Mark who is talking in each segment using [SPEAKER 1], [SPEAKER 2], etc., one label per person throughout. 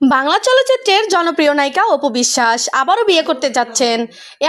[SPEAKER 1] বাংলা চলচ্চিত্রের জনপ্রিয় নায়িকা অপু বিশ্বাস আবারও বিয়ে করতে যাচ্ছেন,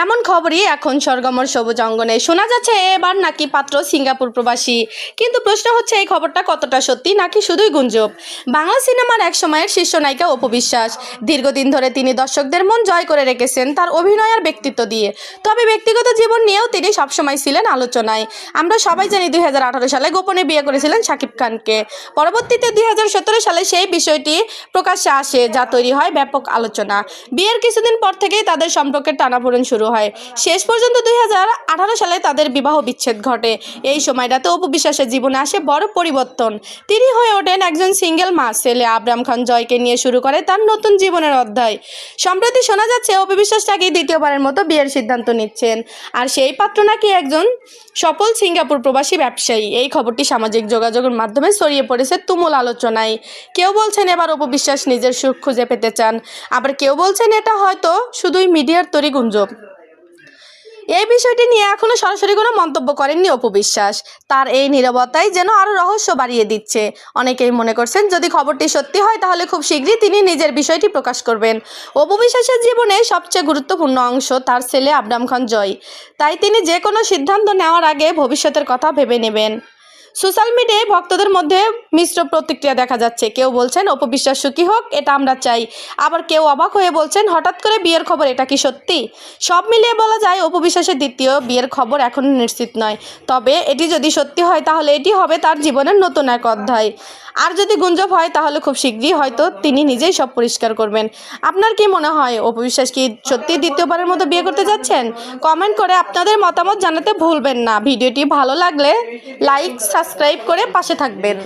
[SPEAKER 1] এমন খবরই এখন সরগমর সবুজ অঙ্গনে শোনা যাচ্ছে। এবার নাকি পাত্র সিঙ্গাপুর প্রবাসী, কিন্তু প্রশ্ন হচ্ছে এই খবরটা কতটা সত্যি নাকি শুধুই গুঞ্জন। বাংলা সিনেমার এক সময়ের শীর্ষ নায়িকা অপু বিশ্বাস, দীর্ঘদিন ধরে তিনি দর্শকদের মন জয় করে রেখেছেন তার অভিনয় আর ব্যক্তিত্ব দিয়ে। তবে ব্যক্তিগত জীবন নিয়েও তিনি সবসময় ছিলেন আলোচনায়। আমরা সবাই জানি 2018 সালে গোপনে বিয়ে করেছিলেন শাকিব খানকে। পরবর্তীতে 2017 সালে সেই বিষয়টি প্রকাশ্যে আসে, যা তৈরি হয় ব্যাপক আলোচনা। বিয়ের কিছুদিন পর থেকেই তাদের সম্পর্কের টানাপোড়েন শুরু হয়। শেষ পর্যন্ত 2018 সালে তাদের বিবাহ বিচ্ছেদ ঘটে। এই সময়টাতে অপু বিশ্বাসের জীবনে আসে বড় পরিবর্তন। তিনি হয়ে ওঠেন একজন সিঙ্গেল মা। ছেলে আবরাম খান জয়কে নিয়ে শুরু করে তার নতুন জীবনের অধ্যায়। সম্প্রতি শোনা যাচ্ছে অপু বিশ্বাস নাকি দ্বিতীয়বারের মতো বিয়ের সিদ্ধান্ত নিচ্ছেন, আর সেই পাত্র নাকি একজন সফল সিঙ্গাপুর প্রবাসী ব্যবসায়ী। এই খবরটি সামাজিক যোগাযোগের মাধ্যমে ছড়িয়ে পড়েছে তুমুল আলোচনায়। কেউ বলছেন এবার অপু বিশ্বাস নিজের সুখ খুঁজে পেতে চান, আবার কেউ বলছেন এটা হয়তো শুধুই মিডিয়ার তৈরি গুঞ্জন। এই বিষয়টি নিয়ে এখনো সরাসরি কোনো মন্তব্য করেননি অপু বিশ্বাস। তার এই নীরবতাই যেন আরও রহস্য বাড়িয়ে দিচ্ছে। অনেকেই মনে করছেন যদি খবরটি সত্যি হয় তাহলে খুব শীঘ্রই তিনি নিজের বিষয়টি প্রকাশ করবেন। অপু বিশ্বাসের জীবনে সবচেয়ে গুরুত্বপূর্ণ অংশ তার ছেলে আবরাম খান জয়, তাই তিনি যে কোনো সিদ্ধান্ত নেওয়ার আগে ভবিষ্যতের কথা ভেবে নেবেন। সোশ্যাল মিডিয়ায় ভক্তদের মধ্যে মিশ্র প্রতিক্রিয়া দেখা যাচ্ছে। কেউ বলছেন অপু বিশ্বাস সুখী হোক, এটা আমরা চাই। আবার কেউ অবাক হয়ে বলছেন হঠাৎ করে বিয়ের খবর, এটা কি সত্যি? সব মিলিয়ে বলা যায় অপু বিশ্বাসের দ্বিতীয় বিয়ের খবর এখনও নিশ্চিত নয়। তবে এটি যদি সত্যি হয় তাহলে এটি হবে তার জীবনের নতুন এক অধ্যায়। আর যদি গুঞ্জন হয় তাহলে খুব শীঘ্রই হয়তো তিনি নিজেই সব পরিষ্কার করবেন। আপনার কি মনে হয় অপু বিশ্বাস কি সত্যি দ্বিতীয়বারের মতো বিয়ে করতে যাচ্ছেন? কমেন্ট করে আপনাদের মতামত জানাতে ভুলবেন না। ভিডিওটি ভালো লাগলে লাইক সাবস্ক্রাইব করে পাশে থাকবেন।